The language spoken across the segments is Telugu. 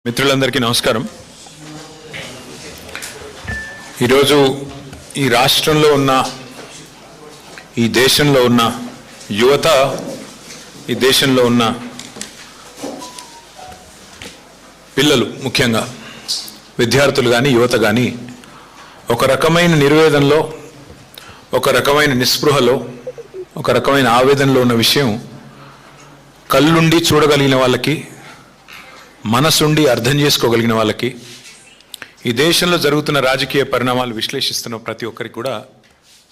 మిత్రులందరికీ నమస్కారం. ఈరోజు ఈ రాష్ట్రంలో ఉన్న, ఈ దేశంలో ఉన్న యువత, ఈ దేశంలో ఉన్న పిల్లలు, ముఖ్యంగా విద్యార్థులు కానీ యువత కానీ ఒక రకమైన నిర్వేదనలో, ఒక రకమైన నిస్పృహలో, ఒక రకమైన ఆవేదనలో ఉన్న విషయం కళ్ళుండి చూడగలిగిన వాళ్ళకి, మనసుండి అర్థం చేసుకోగలిగిన వాళ్ళకి, ఈ దేశంలో జరుగుతున్న రాజకీయ పరిణామాలు విశ్లేషిస్తున్న ప్రతి ఒక్కరికి కూడా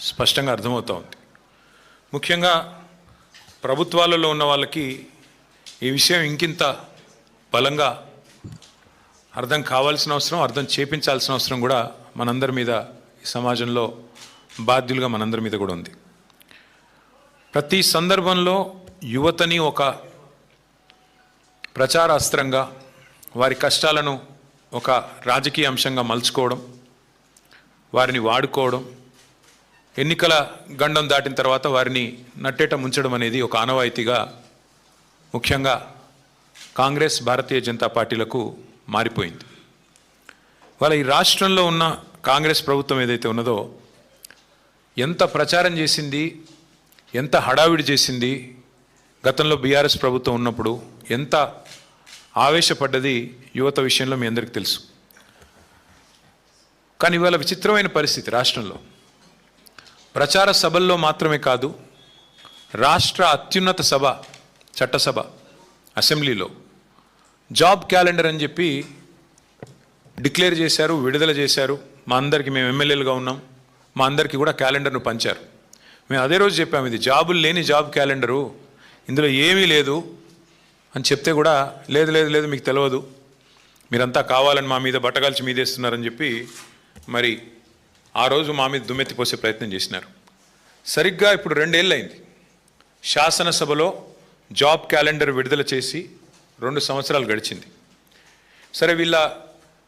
స్పష్టంగా అర్థమవుతూ ఉంది. ముఖ్యంగా ప్రభుత్వాలలో ఉన్న వాళ్ళకి ఈ విషయం ఇంకింత బలంగా అర్థం కావాల్సిన అవసరం, అర్థం చేపించాల్సిన అవసరం కూడా మనందరి మీద, ఈ సమాజంలో బాధ్యులుగా మనందరి మీద కూడా ఉంది. ప్రతి సందర్భంలో యువతని ఒక ప్రచార అస్త్రంగా, వారి కష్టాలను ఒక రాజకీయ అంశంగా మలుచుకోవడం, వారిని వాడుకోవడం, ఎన్నికల గండం దాటిన తర్వాత వారిని నట్టేట ముంచడం అనేది ఒక ఆనవాయితీగా ముఖ్యంగా కాంగ్రెస్, భారతీయ జనతా పార్టీలకు మారిపోయింది. వాళ్ళ ఈ రాష్ట్రంలో ఉన్న కాంగ్రెస్ ప్రభుత్వం ఏదైతే ఉన్నదో ఎంత ప్రచారం చేసింది, ఎంత హడావిడి చేసింది, గతంలో బీఆర్ఎస్ ప్రభుత్వం ఉన్నప్పుడు ఎంత ఆవేశపడ్డది యువత విషయంలో మీ అందరికీ తెలుసు. కానీ ఇవాళ విచిత్రమైన పరిస్థితి రాష్ట్రంలో. ప్రచార సభల్లో మాత్రమే కాదు, రాష్ట్ర అత్యున్నత సభ, చట్టసభ, అసెంబ్లీలో జాబ్ క్యాలెండర్ అని చెప్పి డిక్లేర్ చేశారు, విడుదల చేశారు. మా అందరికీ, మేము ఎమ్మెల్యేలుగా ఉన్నాం, మా అందరికీ కూడా క్యాలెండర్ను పంచారు. మేము అదే రోజు చెప్పాము, ఇది జాబులు లేని జాబ్ క్యాలెండరు, ఇందులో ఏమీ లేదు అని చెప్తే కూడా లేదు లేదు లేదు మీకు తెలియదు, మీరంతా కావాలని మా మీద బట్టగాల్చి మీదేస్తున్నారని చెప్పి మరి ఆ రోజు మా మీద దుమ్మెత్తిపోసే ప్రయత్నం చేసినారు. సరిగ్గా ఇప్పుడు 2 ఏళ్ళు అయింది శాసనసభలో జాబ్ క్యాలెండర్ విడుదల చేసి, 2 సంవత్సరాలు గడిచింది. సరే, వీళ్ళ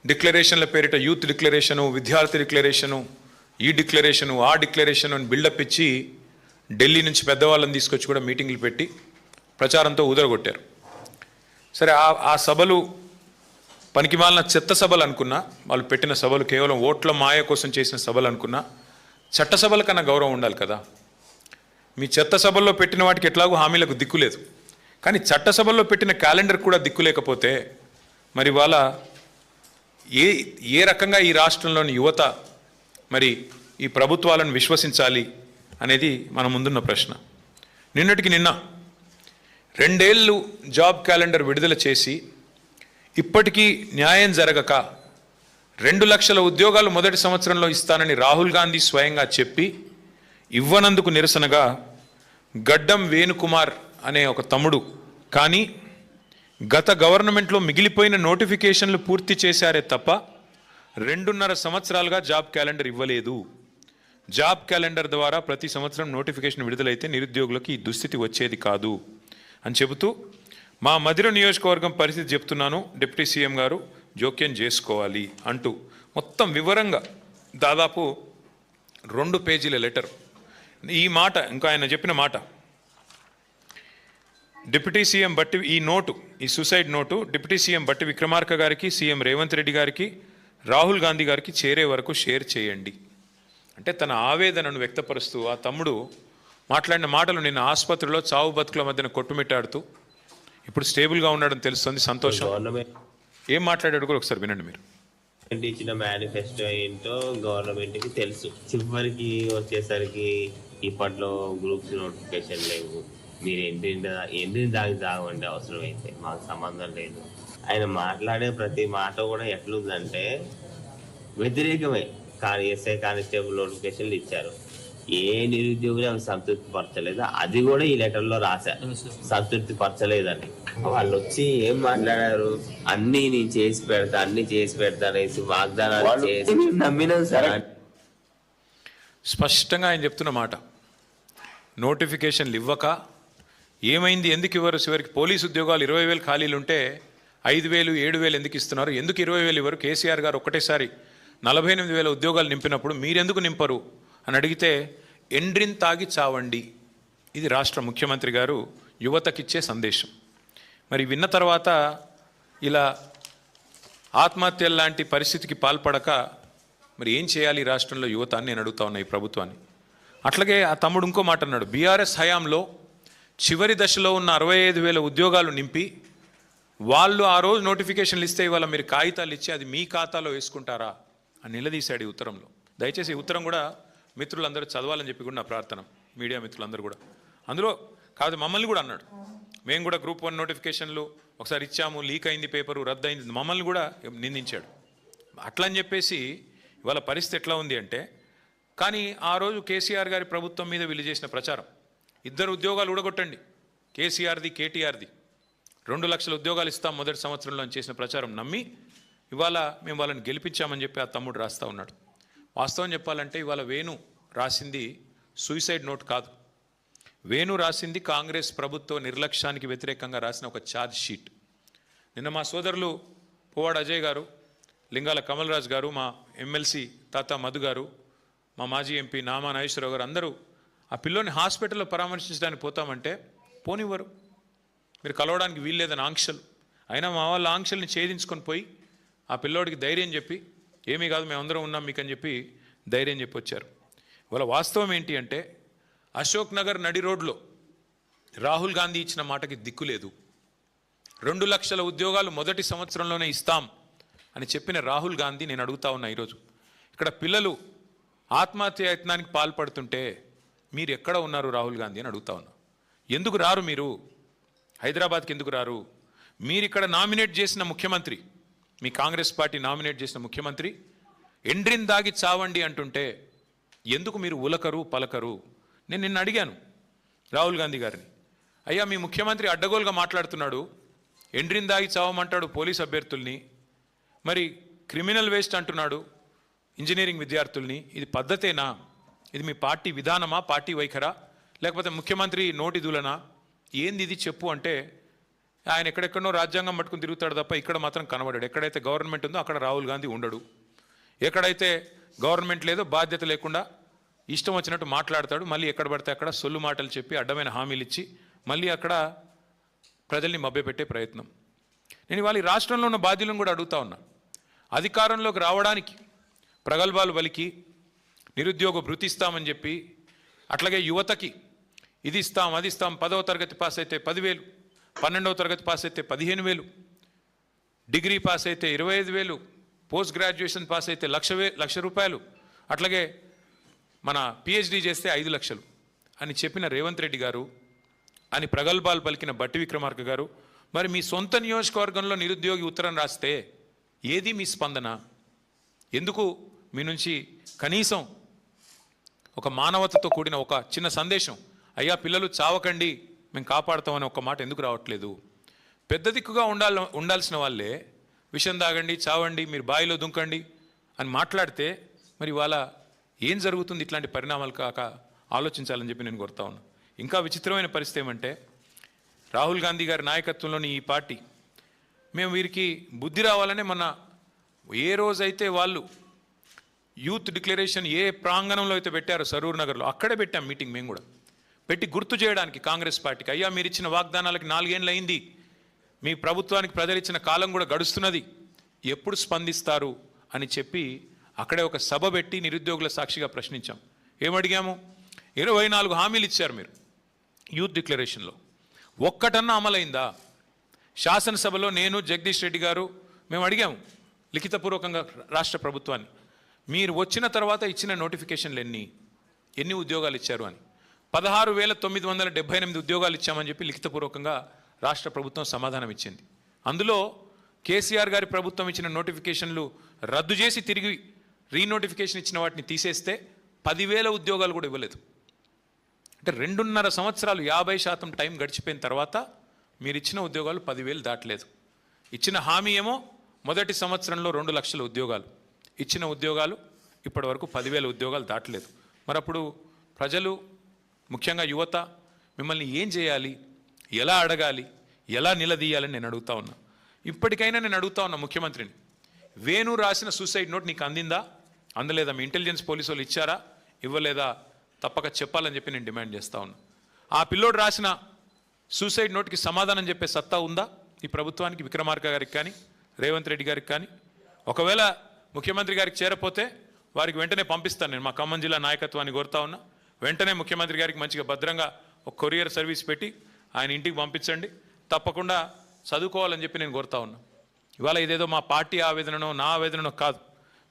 డిక్లరేషన్ల పేరిట యూత్ డిక్లరేషను, విద్యార్థి డిక్లరేషను, ఈ డిక్లరేషను, ఆ డిక్లరేషను అని బిల్డప్ ఇచ్చి ఢిల్లీ నుంచి పెద్దవాళ్ళని తీసుకొచ్చి కూడా మీటింగ్లు పెట్టి ప్రచారంతో ఊదరగొట్టారు. సరే, ఆ సభలు పనికిమాలిన చెత్త సభలు అనుకున్నా, వాళ్ళు పెట్టిన సభలు కేవలం ఓట్ల మాయ కోసం చేసిన సభలు అనుకున్నా, చట్టసభల కన్నా గౌరవం ఉండాలి కదా. మీ చెత్త సభల్లో పెట్టిన వాటికి ఎట్లాగో హామీలకు దిక్కు లేదు, కానీ చట్టసభల్లో పెట్టిన క్యాలెండర్ కూడా దిక్కు లేకపోతే మరి వాళ్ళ ఏ రకంగా ఈ రాష్ట్రంలోని యువత మరి ఈ ప్రభుత్వాలను విశ్వసించాలి అనేది మన ముందున్న ప్రశ్న. నిన్నటికి నిన్న 2 ఏళ్ళు జాబ్ క్యాలెండర్ విడుదల చేసి ఇప్పటికీ న్యాయం జరగక 2 లక్షల ఉద్యోగాలు మొదటి సంవత్సరంలో ఇస్తానని రాహుల్ గాంధీ స్వయంగా చెప్పి ఇవ్వనందుకు నిరసనగా గడ్డం వేణుకుమార్ అనే ఒక తమ్ముడు కానీ గత గవర్నమెంట్లో మిగిలిపోయిన నోటిఫికేషన్లు పూర్తి చేశారే తప్ప 2.5 సంవత్సరాలుగా జాబ్ క్యాలెండర్ ఇవ్వలేదు. జాబ్ క్యాలెండర్ ద్వారా ప్రతి సంవత్సరం నోటిఫికేషన్ విడుదలైతే నిరుద్యోగులకు ఈ దుస్థితి వచ్చేది కాదు అని చెబుతూ, మా మధిర నియోజకవర్గం పరిస్థితి చెప్తున్నాను, డిప్యూటీ సీఎం గారు జోక్యం చేసుకోవాలి అంటూ మొత్తం వివరంగా దాదాపు 2 పేజీల లెటర్. ఈ మాట, ఇంకా ఆయన చెప్పిన మాట, డిప్యూటీ సీఎం బట్టి ఈ నోటు, ఈ సూసైడ్ నోటు డిప్యూటీ సీఎం బట్టి విక్రమార్క గారికి, సీఎం రేవంత్ రెడ్డి గారికి, రాహుల్ గాంధీ గారికి చేరే వరకు షేర్ చేయండి అంటే తన ఆవేదనను వ్యక్తపరుస్తూ ఆ తమ్ముడు మాట్లాడిన మాటలు నిన్న ఆసుపత్రిలో చావు బతుకుల మధ్యన కొట్టుమిట్టాడుతూ ఇప్పుడు స్టేబుల్గా ఉన్నాడని తెలుస్తుంది. సంతోషం. ఏం మాట్లాడాడు కూడా ఒకసారి వినండి మీరు. ఇచ్చిన మేనిఫెస్టో ఏంటో గవర్నమెంట్కి తెలుసు. చివరికి వచ్చేసరికి ఇప్పట్లో గ్రూప్స్ నోటిఫికేషన్ లేవు, మీరు ఎండిని దాగమంటే అవసరం అయితే మాకు సంబంధం లేదు. ఆయన మాట్లాడే ప్రతి మాట కూడా ఎట్లుందంటే వ్యతిరేకమే. కానీ ఎస్ఐ కానిస్టేబుల్ నోటిఫికేషన్లు ఇచ్చారు, ఏ నిరుద్యోగులు అవి సంతృప్తి పరచలేదు. అది కూడా ఈ లెటర్లో రాశారు, సంతృప్తి పరచలేదని. వాళ్ళు వచ్చి ఏం మాట్లాడారు, అన్ని నేను చేసి పెడతా, అన్ని చేసి పెడతా అనేసి వాగ్దానాలు చేసి నమ్మినాం సార్. స్పష్టంగా ఆయన చెప్తున్న మాట, నోటిఫికేషన్లు ఇవ్వక ఏమైంది, ఎందుకు ఇవ్వరు? చివరికి పోలీసు ఉద్యోగాలు 20,000 ఖాళీలు ఉంటే 5,000, 7,000 ఎందుకు ఇస్తున్నారు? ఎందుకు 20,000 ఇవ్వరు? కేసీఆర్ గారు ఒక్కటేసారి 48,000 ఉద్యోగాలు నింపినప్పుడు మీరెందుకు నింపరు అని అడిగితే ఎండ్రిన్ తాగి చావండి, ఇది రాష్ట్ర ముఖ్యమంత్రి గారు యువతకిచ్చే సందేశం. మరి విన్న తర్వాత ఇలా ఆత్మహత్యల లాంటి పరిస్థితికి పాల్పడక మరి ఏం చేయాలి ఈ రాష్ట్రంలో యువత అని నేను అడుగుతా ఉన్నా ఈ ప్రభుత్వాన్ని. అట్లాగే ఆ తమ్ముడు ఇంకో మాట అన్నాడు, బీఆర్ఎస్ హయాంలో చివరి దశలో ఉన్న 65,000 ఉద్యోగాలు నింపి వాళ్ళు ఆ రోజు నోటిఫికేషన్లు ఇస్తే ఇవాళ మీరు కాగితాలు ఇచ్చి అది మీ ఖాతాలో వేసుకుంటారా అని నిలదీశాడు ఈ ఉత్తరంలో. దయచేసి ఈ ఉత్తరం కూడా మిత్రులందరూ చదవాలని చెప్పి కూడా నా ప్రార్థన, మీడియా మిత్రులందరూ కూడా. అందులో కాదు మమ్మల్ని కూడా అన్నాడు, మేము కూడా గ్రూప్ 1 నోటిఫికేషన్లు ఒకసారి ఇచ్చాము, లీక్ అయింది, పేపరు రద్దు అయింది, మమ్మల్ని కూడా నిందించాడు. అట్లా అని చెప్పేసి ఇవాళ పరిస్థితి ఎట్లా ఉంది అంటే, కానీ ఆ రోజు కేసీఆర్ గారి ప్రభుత్వం మీద వీళ్ళు చేసిన ప్రచారం, 2 ఉద్యోగాలు ఊడగొట్టండి, కేసీఆర్ది కేటీఆర్ది 2 లక్షల ఉద్యోగాలు ఇస్తాం మొదటి సంవత్సరంలో అని చేసిన ప్రచారం నమ్మి ఇవాళ మేము వాళ్ళని గెలిపించామని చెప్పి ఆ తమ్ముడు రాస్తూ ఉన్నాడు. వాస్తవం చెప్పాలంటే ఇవాళ వేణు రాసింది సూసైడ్ నోట్ కాదు, వేణు రాసింది కాంగ్రెస్ ప్రభుత్వ నిర్లక్ష్యానికి వ్యతిరేకంగా రాసిన ఒక ఛార్జ్ షీట్. నిన్న మా సోదరులు పువ్వాడ అజయ్ గారు, లింగాల కమల్ రాజ్ గారు, మా ఎమ్మెల్సీ తాత మధు గారు, మా మాజీ ఎంపీ నామా నాగేశ్వరరావు గారు అందరూ ఆ పిల్లోని హాస్పిటల్లో పరామర్శించడానికి పోతామంటే పోనివ్వరు, మీరు కలవడానికి వీల్లేదని ఆంక్షలు. అయినా మా వాళ్ళ ఆంక్షల్ని ఛేదించుకొని పోయి ఆ పిల్లోడికి ధైర్యం చెప్పి, ఏమీ కాదు మేమందరం ఉన్నాం మీకని చెప్పి ధైర్యం చెప్పి వచ్చారు. ఇవాళ వాస్తవం ఏంటి అంటే, అశోక్ నగర్ నడి రోడ్లో రాహుల్ గాంధీ ఇచ్చిన మాటకి దిక్కులేదు. 2 లక్షల ఉద్యోగాలు మొదటి సంవత్సరంలోనే ఇస్తాం అని చెప్పిన రాహుల్ గాంధీ, నేను అడుగుతా ఉన్నా ఈరోజు ఇక్కడ పిల్లలు ఆత్మహత్య యత్నానికి పాల్పడుతుంటే మీరు ఎక్కడ ఉన్నారు రాహుల్ గాంధీ అని అడుగుతా ఉన్నా. ఎందుకు రారు మీరు హైదరాబాద్కి, ఎందుకు రారు? మీరు ఇక్కడ నామినేట్ చేసిన ముఖ్యమంత్రి, మీ కాంగ్రెస్ పార్టీ నామినేట్ చేసిన ముఖ్యమంత్రి ఎండ్రిన్ దాగి చావండి అంటుంటే ఎందుకు మీరు ఉలకరు పలకరు? నేను నిన్న అడిగాను రాహుల్ గాంధీ గారిని, అయ్యా మీ ముఖ్యమంత్రి అడ్డగోలుగా మాట్లాడుతున్నాడు, ఎండ్రిన్ దాగి చావమంటాడు పోలీస్ అభ్యర్థుల్ని, మరి క్రిమినల్ వేస్ట్ అంటున్నాడు ఇంజనీరింగ్ విద్యార్థుల్ని, ఇది పద్ధతేనా? ఇది మీ పార్టీ విధానమా, పార్టీ వైఖరా, లేకపోతే ముఖ్యమంత్రి నోటి దూలనా, ఏంది ఇది చెప్పు అంటే ఆయన ఎక్కడెక్కడో రాజ్యాంగం పట్టుకుని తిరుగుతాడు తప్ప ఇక్కడ మాత్రం కనబడాడు. ఎక్కడైతే గవర్నమెంట్ ఉందో అక్కడ రాహుల్ గాంధీ ఉండడు, ఎక్కడైతే గవర్నమెంట్ లేదో బాధ్యత లేకుండా ఇష్టం వచ్చినట్టు మాట్లాడతాడు, మళ్ళీ ఎక్కడ పడితే అక్కడ సొల్లు మాటలు చెప్పి అడ్డమైన హామీలు ఇచ్చి మళ్ళీ అక్కడ ప్రజల్ని మభ్యపెట్టే ప్రయత్నం. నేను ఇవాళ ఈ రాష్ట్రంలో ఉన్న బాధ్యులను కూడా అడుగుతా ఉన్నా, అధికారంలోకి రావడానికి ప్రగల్భాలు పలికి నిరుద్యోగ భృతి ఇస్తామని చెప్పి, అట్లాగే యువతకి ఇది ఇస్తాం అది ఇస్తాం, 10వ తరగతి పాస్ అయితే 10,000, 12వ తరగతి పాస్ అయితే 15,000, డిగ్రీ పాస్ అయితే 25,000, పోస్ట్ గ్రాడ్యుయేషన్ పాస్ అయితే 1,00,000 రూపాయలు, అట్లాగే మన పిహెచ్డి చేస్తే 5 లక్షలు అని చెప్పిన రేవంత్ రెడ్డి గారు, అని ప్రగల్భాలు పలికిన బట్టి విక్రమార్క గారు, మరి మీ సొంత నియోజకవర్గంలో నిరుద్యోగి ఉత్తరం రాస్తే ఏది మీ స్పందన? ఎందుకు మీ నుంచి కనీసం ఒక మానవతతో కూడిన ఒక చిన్న సందేశం, అయ్యా పిల్లలు చావకండి మేము కాపాడుతామని ఒక మాట ఎందుకు రావట్లేదు? పెద్ద దిక్కుగా ఉండాల్సిన వాళ్ళే విషం తాగండి, చావండి, మీరు బావిలో దుంకండి అని మాట్లాడితే మరి ఇవాళ ఏం జరుగుతుంది? ఇట్లాంటి పరిణామాలు కాక ఆలోచించాలని చెప్పి నేను కోరుతా ఉన్నా. ఇంకా విచిత్రమైన పరిస్థితి ఏమంటే, రాహుల్ గాంధీ గారి నాయకత్వంలోని ఈ పార్టీ, మేము వీరికి బుద్ధి రావాలనే మన ఏ రోజైతే వాళ్ళు యూత్ డిక్లరేషన్ ఏ ప్రాంగణంలో అయితే పెట్టారో సరూర్ నగర్లో, అక్కడే పెట్టాం మీటింగ్. మేము కూడా పెట్టి గుర్తు చేయడానికి కాంగ్రెస్ పార్టీకి, అయ్యా మీరు ఇచ్చిన వాగ్దానాలకి 4 ఏళ్ళు అయింది, మీ ప్రభుత్వానికి ప్రజలు ఇచ్చిన కాలం కూడా గడుస్తున్నది, ఎప్పుడు స్పందిస్తారు అని చెప్పి అక్కడే ఒక సభ పెట్టి నిరుద్యోగుల సాక్షిగా ప్రశ్నించాం. ఏమడిగాము? 24 హామీలు ఇచ్చారు మీరు యూత్ డిక్లరేషన్లో, ఒక్కటన్నా అమలైందా? శాసనసభలో నేను జగదీష్ రెడ్డి గారు మేము అడిగాము లిఖితపూర్వకంగా రాష్ట్ర ప్రభుత్వాన్ని, మీరు వచ్చిన తర్వాత ఇచ్చిన నోటిఫికేషన్లు ఎన్ని ఉద్యోగాలు ఇచ్చారు అని. 16,978 ఉద్యోగాలు ఇచ్చామని చెప్పి లిఖితపూర్వకంగా రాష్ట్ర ప్రభుత్వం సమాధానం ఇచ్చింది. అందులో కేసీఆర్ గారి ప్రభుత్వం ఇచ్చిన నోటిఫికేషన్లు రద్దు చేసి తిరిగి రీనోటిఫికేషన్ ఇచ్చిన వాటిని తీసేస్తే 10,000 ఉద్యోగాలు కూడా ఇవ్వలేదు. అంటే 2.5 సంవత్సరాలు 50% టైం గడిచిపోయిన తర్వాత మీరు ఇచ్చిన ఉద్యోగాలు 10,000 దాటలేదు. ఇచ్చిన హామీ ఏమో మొదటి సంవత్సరంలో 2 లక్షల ఉద్యోగాలు, ఇచ్చిన ఉద్యోగాలు ఇప్పటి వరకు 10,000 ఉద్యోగాలు దాటలేదు. మరి అప్పుడు ప్రజలు, ముఖ్యంగా యువత మిమ్మల్ని ఏం చేయాలి, ఎలా అడగాలి, ఎలా నిలదీయాలని నేను అడుగుతా ఉన్నా. ఇప్పటికైనా నేను అడుగుతా ఉన్నా ముఖ్యమంత్రిని, వేణు రాసిన సూసైడ్ నోట్ నీకు అందిందా, అందలేదా? మీ ఇంటెలిజెన్స్ పోలీసు వాళ్ళు ఇచ్చారా, ఇవ్వలేదా? తప్పక చెప్పాలని చెప్పి నేను డిమాండ్ చేస్తూ ఉన్నా. ఆ పిల్లోడు రాసిన సూసైడ్ నోట్కి సమాధానం చెప్పే సత్తా ఉందా ఈ ప్రభుత్వానికి, విక్రమార్క గారికి కానీ రేవంత్ రెడ్డి గారికి కానీ? ఒకవేళ ముఖ్యమంత్రి గారికి చేరపోతే వారికి వెంటనే పంపిస్తాను. నేను మా ఖమ్మం జిల్లా నాయకత్వాన్ని కోరుతా ఉన్నా, వెంటనే ముఖ్యమంత్రి గారికి మంచిగా భద్రంగా ఒక కొరియర్ సర్వీస్ పెట్టి ఆయన ఇంటికి పంపించండి. తప్పకుండా చదువుకోవాలని చెప్పి నేను కోరుతా ఉన్నా. ఇవాళ ఇదేదో మా పార్టీ ఆవేదననో నా ఆవేదననో కాదు,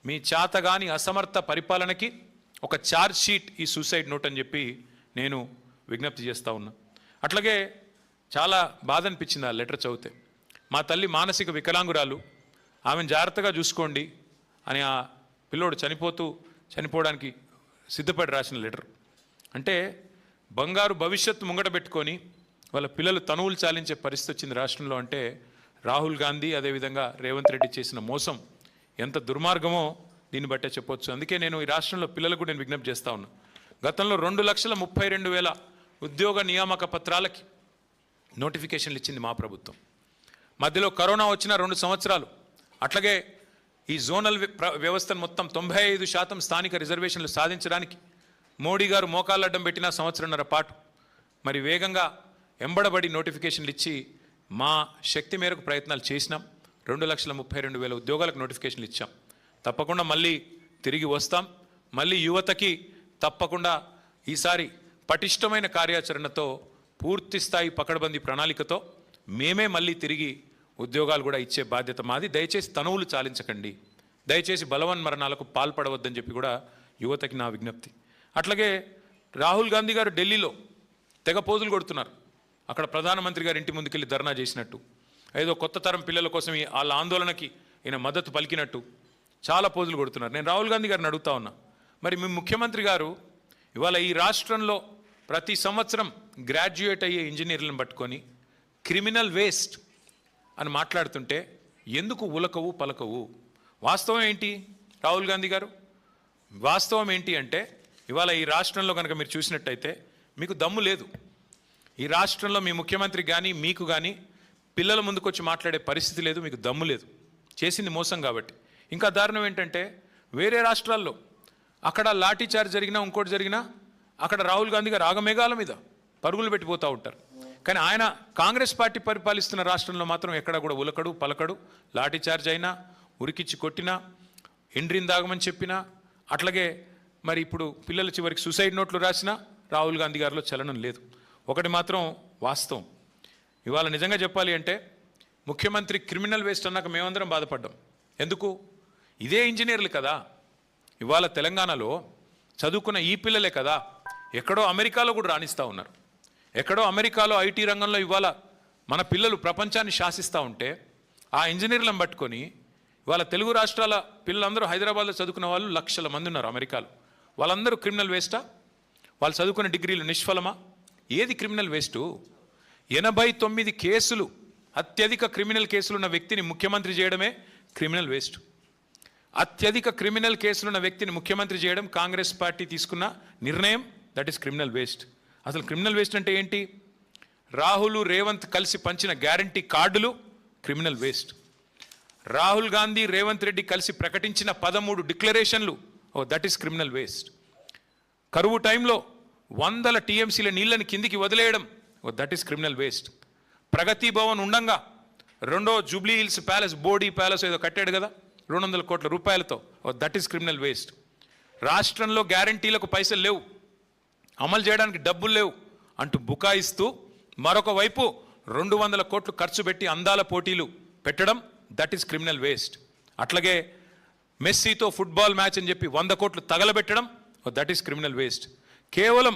మీ చేతగాని అసమర్థ పరిపాలనకి ఒక ఛార్జ్ షీట్ ఈ సూసైడ్ నోట్ అని చెప్పి నేను విజ్ఞప్తి చేస్తూ ఉన్నా. అట్లాగే చాలా బాధ అనిపించింది ఆ లెటర్ చదివితే. మా తల్లి మానసిక వికలాంగురాలు, ఆమెను జాగ్రత్తగా చూసుకోండి అని ఆ పిల్లోడు చనిపోవడానికి సిద్ధపడి రాసిన లెటర్. అంటే బంగారు భవిష్యత్తు ముంగట పెట్టుకొని వాళ్ళ పిల్లలు తనువులు చాలించే పరిస్థితి వచ్చింది రాష్ట్రంలో. అంటే రాహుల్ గాంధీ అదేవిధంగా రేవంత్ రెడ్డి చేసిన మోసం ఎంత దుర్మార్గమో దీన్ని బట్టే చెప్పొచ్చు. అందుకే నేను ఈ రాష్ట్రంలో పిల్లలకు నేను విజ్ఞప్తి చేస్తూ ఉన్నా. గతంలో 2,32,000 ఉద్యోగ నియామక పత్రాలకి నోటిఫికేషన్లు ఇచ్చింది మా ప్రభుత్వం. మధ్యలో కరోనా వచ్చిన 2 సంవత్సరాలు. అట్లాగే ఈ జోనల్ వ్యవస్థను మొత్తం 95% స్థానిక రిజర్వేషన్లు సాధించడానికి మోడీ గారు మోకాళ్ళడ్డం పెట్టిన సంవత్సరంన్నర పాటు మరి వేగంగా ఎంబడబడి నోటిఫికేషన్లు ఇచ్చి మా శక్తి మేరకు ప్రయత్నాలు చేసినాం. 2,32,000 ఉద్యోగాలకు నోటిఫికేషన్లు ఇచ్చాం. తప్పకుండా మళ్ళీ తిరిగి వస్తాం. మళ్ళీ యువతకి తప్పకుండా ఈసారి పటిష్టమైన కార్యాచరణతో పూర్తి స్థాయి పకడ్బందీ ప్రణాళికతో మేమే మళ్ళీ తిరిగి ఉద్యోగాలు కూడా ఇచ్చే బాధ్యత మాది. దయచేసి తనువులు చాలించకండి, దయచేసి బలవన్మరణాలకు పాల్పడవద్దని చెప్పి కూడా యువతకి నా విజ్ఞప్తి. అట్లాగే రాహుల్ గాంధీ గారు ఢిల్లీలో తెగ పోజులు కొడుతున్నారు. అక్కడ ప్రధానమంత్రి గారి ఇంటి ముందుకెళ్ళి ధర్నా చేసినట్టు, ఏదో కొత్త తరం పిల్లల కోసం వాళ్ళ ఆందోళనకి ఈయన మద్దతు పలికినట్టు చాలా పోజులు కొడుతున్నారు. నేను రాహుల్ గాంధీ గారిని అడుగుతా ఉన్నా, మరి మీ ముఖ్యమంత్రి గారు ఇవాళ ఈ రాష్ట్రంలో ప్రతి సంవత్సరం గ్రాడ్యుయేట్ అయ్యే ఇంజనీర్లను పట్టుకొని క్రిమినల్ వేస్ట్ అని మాట్లాడుతుంటే ఎందుకు ఉలకవు పలకవు? వాస్తవం ఏంటి రాహుల్ గాంధీ గారు? వాస్తవం ఏంటి అంటే ఇవాళ ఈ రాష్ట్రంలో కనుక మీరు చూసినట్టయితే మీకు దమ్ము లేదు. ఈ రాష్ట్రంలో మీ ముఖ్యమంత్రికి కానీ మీకు కానీ పిల్లల ముందుకు వచ్చి మాట్లాడే పరిస్థితి లేదు, మీకు దమ్ము లేదు. చేసింది మోసం కాబట్టి. ఇంకా దారుణం ఏంటంటే వేరే రాష్ట్రాల్లో అక్కడ లాఠీ చార్జ్ జరిగినా ఇంకోటి జరిగినా అక్కడ రాహుల్ గాంధీ గారు ఆగమేఘాల మీద పరుగులు పెట్టిపోతూ ఉంటారు. కానీ ఆయన కాంగ్రెస్ పార్టీ పరిపాలిస్తున్న రాష్ట్రంలో మాత్రం ఎక్కడ కూడా ఉలకడు పలకడు. లాఠీ చార్జ్ అయినా, ఉరికిచ్చి కొట్టినా, ఎండ్రిని దాగమని చెప్పినా, అట్లాగే మరి ఇప్పుడు పిల్లల చివరికి సూసైడ్ నోట్లు రాసినా రాహుల్ గాంధీ గారిలో చలనం లేదు. ఒకటి మాత్రం వాస్తవం, ఇవాళ నిజంగా చెప్పాలి అంటే ముఖ్యమంత్రి క్రిమినల్ వేస్ట్ అన్నాక మేమందరం బాధపడ్డాం. ఎందుకు? ఇదే ఇంజనీర్లు కదా ఇవాళ తెలంగాణలో చదువుకున్న ఈ పిల్లలే కదా ఎక్కడో అమెరికాలో కూడా రాణిస్తూ ఉన్నారు. ఎక్కడో అమెరికాలో ఐటీ రంగంలో ఇవాళ మన పిల్లలు ప్రపంచాన్ని శాసిస్తూ ఉంటే ఆ ఇంజనీర్లను పట్టుకొని ఇవాళ తెలుగు రాష్ట్రాల పిల్లలందరూ హైదరాబాద్లో చదువుకున్న వాళ్ళు లక్షల మంది ఉన్నారు అమెరికాలో. వాళ్ళందరూ క్రిమినల్ వేస్టా? వాళ్ళు చదువుకున్న డిగ్రీలు నిష్ఫలమా? ఏది క్రిమినల్ వేస్టు? 89 కేసులు, అత్యధిక క్రిమినల్ కేసులున్న వ్యక్తిని ముఖ్యమంత్రి చేయడమే క్రిమినల్ వేస్ట్. అత్యధిక క్రిమినల్ కేసులున్న వ్యక్తిని ముఖ్యమంత్రి చేయడం కాంగ్రెస్ పార్టీ తీసుకున్న నిర్ణయం, దట్ ఈస్ క్రిమినల్ వేస్ట్. అసలు క్రిమినల్ వేస్ట్ అంటే ఏంటి? రాహుల్ రేవంత్ కలిసి పంచిన గ్యారంటీ కార్డులు క్రిమినల్ వేస్ట్. రాహుల్ గాంధీ రేవంత్ రెడ్డి కలిసి ప్రకటించిన 13 డిక్లరేషన్లు, దట్ ఈస్ క్రిమినల్ వేస్ట్. కరువు టైంలో 100 టీఎంసీల నీళ్ళని కిందికి వదిలేయడం, దట్ ఈస్ క్రిమినల్ వేస్ట్. ప్రగతి భవన్ ఉండంగా రెండో Jubilee hills palace, body palace ఏదో కట్టాడు కదా 200 కోట్ల రూపాయలతో, దట్ ఈస్ క్రిమినల్ వేస్ట్. రాష్ట్రంలో గ్యారంటీలకు పైసలు లేవు, అమలు చేయడానికి డబ్బులు లేవు అంటూ బుకాయిస్తూ మరొక వైపు 200 కోట్లు ఖర్చు పెట్టి అందాల పోటీలు పెట్టడం, దట్ ఈస్ క్రిమినల్ వేస్ట్. అట్లాగే మెస్సీతో ఫుట్బాల్ మ్యాచ్ అని చెప్పి 100 కోట్లు తగలబెట్టడం, దట్ ఈస్ క్రిమినల్ వేస్ట్. కేవలం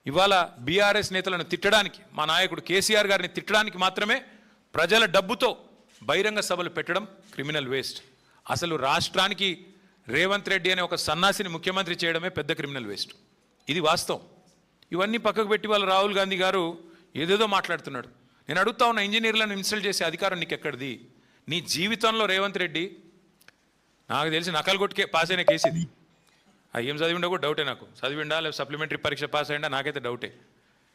ఇవాళ బీఆర్ఎస్ నేతలను తిట్టడానికి, మా నాయకుడు కేసీఆర్ గారిని తిట్టడానికి మాత్రమే ప్రజల డబ్బుతో బహిరంగ సభలు పెట్టడం క్రిమినల్ వేస్ట్. అసలు రాష్ట్రానికి రేవంత్ రెడ్డి అనే ఒక సన్నాసిని ముఖ్యమంత్రి చేయడమే పెద్ద క్రిమినల్ వేస్ట్. ఇది వాస్తవం. ఇవన్నీ పక్కకు పెట్టి వాళ్ళ రాహుల్ గాంధీ గారు ఏదేదో మాట్లాడుతున్నాడు. నేను అడుగుతా ఉన్న, ఇంజనీర్లను ఇన్సల్ట్ చేసే అధికారం నీకు ఎక్కడిది? నీ జీవితంలో రేవంత్ రెడ్డి నాకు తెలిసి నకలు కొట్టుకే పాస్ అయిన కేసు ఇది. ఏం చదివిండో కూడా డౌటే నాకు. చదివిండా లేదా సప్లిమెంటరీ పరీక్ష పాస్ అయ్యిందా నాకైతే డౌటే.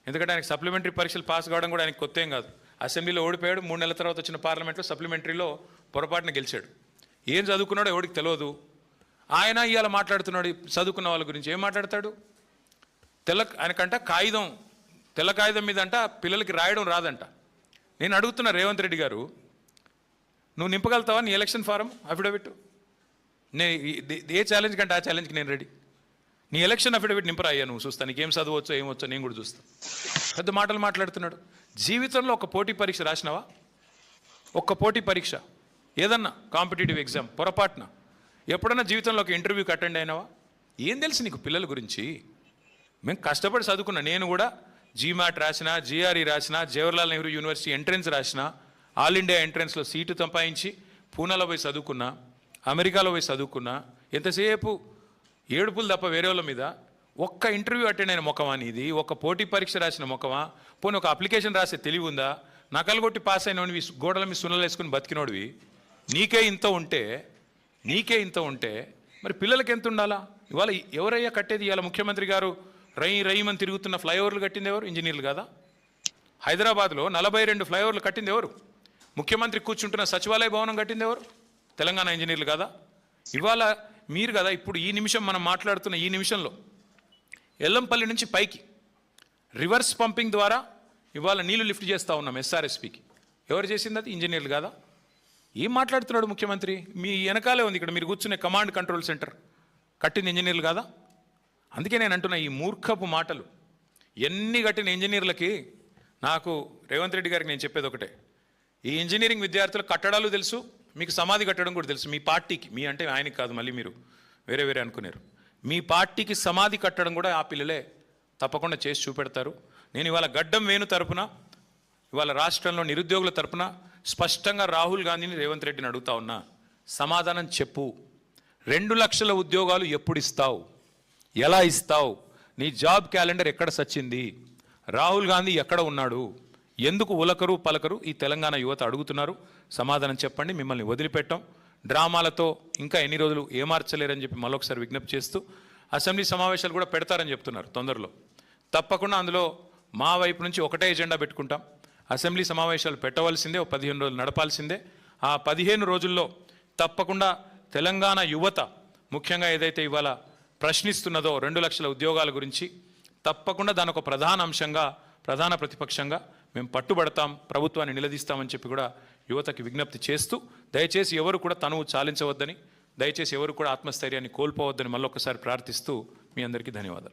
ఎందుకంటే ఆయనకి సప్లిమెంటరీ పరీక్షలు పాస్ కావడం కూడా ఆయనకు కొత్త ఏం కాదు. అసెంబ్లీలో ఓడిపోయాడు, 3 నెలల తర్వాత వచ్చిన పార్లమెంట్లో సప్లిమెంటరీలో పొరపాటున గెలిచాడు. ఏం చదువుకున్నాడో ఎవరికి తెలియదు. ఆయన ఇవాళ మాట్లాడుతున్నాడు చదువుకున్న వాళ్ళ గురించి. ఏం మాట్లాడతాడు? ఆయనకంట తెల్ల కాగితం మీద అంట పిల్లలకి రాయడం రాదంట. నేను అడుగుతున్నా రేవంత్ రెడ్డి గారు, నువ్వు నింపగలుగుతావా నీ ఎలక్షన్ ఫారం అఫిడవిట్? ఏ ఛాలెంజ్ కంటే ఆ ఛాలెంజ్కి నేను రెడీ. నీ ఎలక్షన్ అఫిడవిట్ నింపరా అయ్యా, నువ్వు చూస్తా, నీకేం చదవచ్చో ఏమొచ్చో నేను కూడా చూస్తాను. పెద్ద మాటలు మాట్లాడుతున్నాడు. జీవితంలో ఒక పోటీ పరీక్ష రాసినావా? ఒక్క పోటీ పరీక్ష ఏదన్నా కాంపిటేటివ్ ఎగ్జామ్ పొరపాటున ఎప్పుడన్నా జీవితంలో ఒక ఇంటర్వ్యూకి అటెండ్ అయినావా? ఏం తెలుసు నీకు పిల్లల గురించి? మేము కష్టపడి చదువుకున్నా. నేను కూడా జీమాట్ రాసిన, జిఆర్ఈ రాసిన, జవహర్లాల్ నెహ్రూ యూనివర్సిటీ ఎంట్రన్స్ రాసిన, ఆల్ ఇండియా ఎంట్రన్స్లో సీటు సంపాదించి పూనాలో పోయి చదువుకున్నా, అమెరికాలో పోయి చదువుకున్నా. ఎంతసేపు ఏడుపులు తప్ప వేరే వాళ్ళ మీద. ఒక్క ఇంటర్వ్యూ అటెండ్ అయిన ముఖమా నీది? ఒక్క పోటీ పరీక్ష రాసిన ముఖమా? పోనీ ఒక అప్లికేషన్ రాసే తెలివి ఉందా? నకలు కొట్టి పాస్ అయినవి గోడల మీద సున్నలు వేసుకుని బతికినోడివి. నీకే ఇంత ఉంటే మరి పిల్లలకి ఎంత ఉండాలా? ఇవాళ ఎవరయ్యా కట్టేది? ఇవాళ ముఖ్యమంత్రి గారు రయ్యమని తిరుగుతున్న ఫ్లైఓవర్లు కట్టింది ఎవరు? ఇంజనీర్లు కదా. హైదరాబాద్లో 42 ఫ్లైఓవర్లు కట్టింది ఎవరు? ముఖ్యమంత్రి కూర్చుంటున్న సచివాలయ భవనం కట్టింది ఎవరు? తెలంగాణ ఇంజనీర్లు కదా. ఇవాళ మీరు కదా ఇప్పుడు ఈ నిమిషం మనం మాట్లాడుతున్న ఈ నిమిషంలో ఎల్లంపల్లి నుంచి పైకి రివర్స్ పంపింగ్ ద్వారా ఇవాళ నీళ్లు లిఫ్ట్ చేస్తూ ఉన్నాం ఎస్ఆర్ఎస్పికి. ఎవరు చేసింది? అది ఇంజనీర్లు కదా. ఏం మాట్లాడుతున్నాడు ముఖ్యమంత్రి? మీ వెనకాలే ఉంది ఇక్కడ మీరు కూర్చునే కమాండ్ కంట్రోల్ సెంటర్ కట్టింది ఇంజనీర్లు కదా. అందుకే నేను అంటున్నా ఈ మూర్ఖపు మాటలు ఎన్ని కట్టిన ఇంజనీర్లకి. నాకు రేవంత్ రెడ్డి గారికి నేను చెప్పేది ఒకటే, ఈ ఇంజనీరింగ్ విద్యార్థులకు కట్టడాలు తెలుసు, మీకు సమాధి కట్టడం కూడా తెలుసు. మీ పార్టీకి, మీ అంటే ఆయనకి కాదు, మళ్ళీ మీరు వేరే అనుకున్నారు. మీ పార్టీకి సమాధి కట్టడం కూడా ఆ పిల్లలే తప్పకుండా చేసి చూపెడతారు. నేను ఇవాళ గడ్డం వేణు తరపున, ఇవాళ రాష్ట్రంలో నిరుద్యోగుల తరపున స్పష్టంగా రాహుల్ గాంధీని, రేవంత్ రెడ్డిని అడుగుతా ఉన్నా, సమాధానం చెప్పు. 2 లక్షల ఉద్యోగాలు ఎప్పుడు ఇస్తావు? ఎలా ఇస్తావు? నీ జాబ్ క్యాలెండర్ ఎక్కడ సచ్చింది? రాహుల్ గాంధీ ఎక్కడ ఉన్నాడు? ఎందుకు ఉలకరు పలకరు ఈ తెలంగాణ యువత అడుగుతున్నారు. సమాధానం చెప్పండి. మిమ్మల్ని వదిలిపెట్టాం. డ్రామాలతో ఇంకా ఎన్ని రోజులు ఏమార్చలేరని చెప్పి మరొకసారి విజ్ఞప్తి చేస్తూ, అసెంబ్లీ సమావేశాలు కూడా పెడతారని చెప్తున్నారు తొందరలో. తప్పకుండా అందులో మా వైపు నుంచి ఒకటే ఎజెండా పెట్టుకుంటాం. అసెంబ్లీ సమావేశాలు పెట్టవలసిందే, 15 రోజులు నడపాల్సిందే. ఆ 15 రోజుల్లో తప్పకుండా తెలంగాణ యువత ముఖ్యంగా ఏదైతే ఇవాళ ప్రశ్నిస్తున్నదో 2 లక్షల ఉద్యోగాల గురించి, తప్పకుండా దాని ఒక ప్రధాన అంశంగా, ప్రధాన ప్రతిపక్షంగా మేము పట్టుబడతాం, ప్రభుత్వాన్ని నిలదీస్తామని చెప్పి కూడా యువతకి విజ్ఞప్తి చేస్తూ, దయచేసి ఎవరు కూడా తనువు చాలించవద్దని, దయచేసి ఎవరు కూడా ఆత్మస్థైర్యాన్ని కోల్పోవద్దని మళ్ళొకసారి ప్రార్థిస్తూ మీ అందరికీ ధన్యవాదాలు.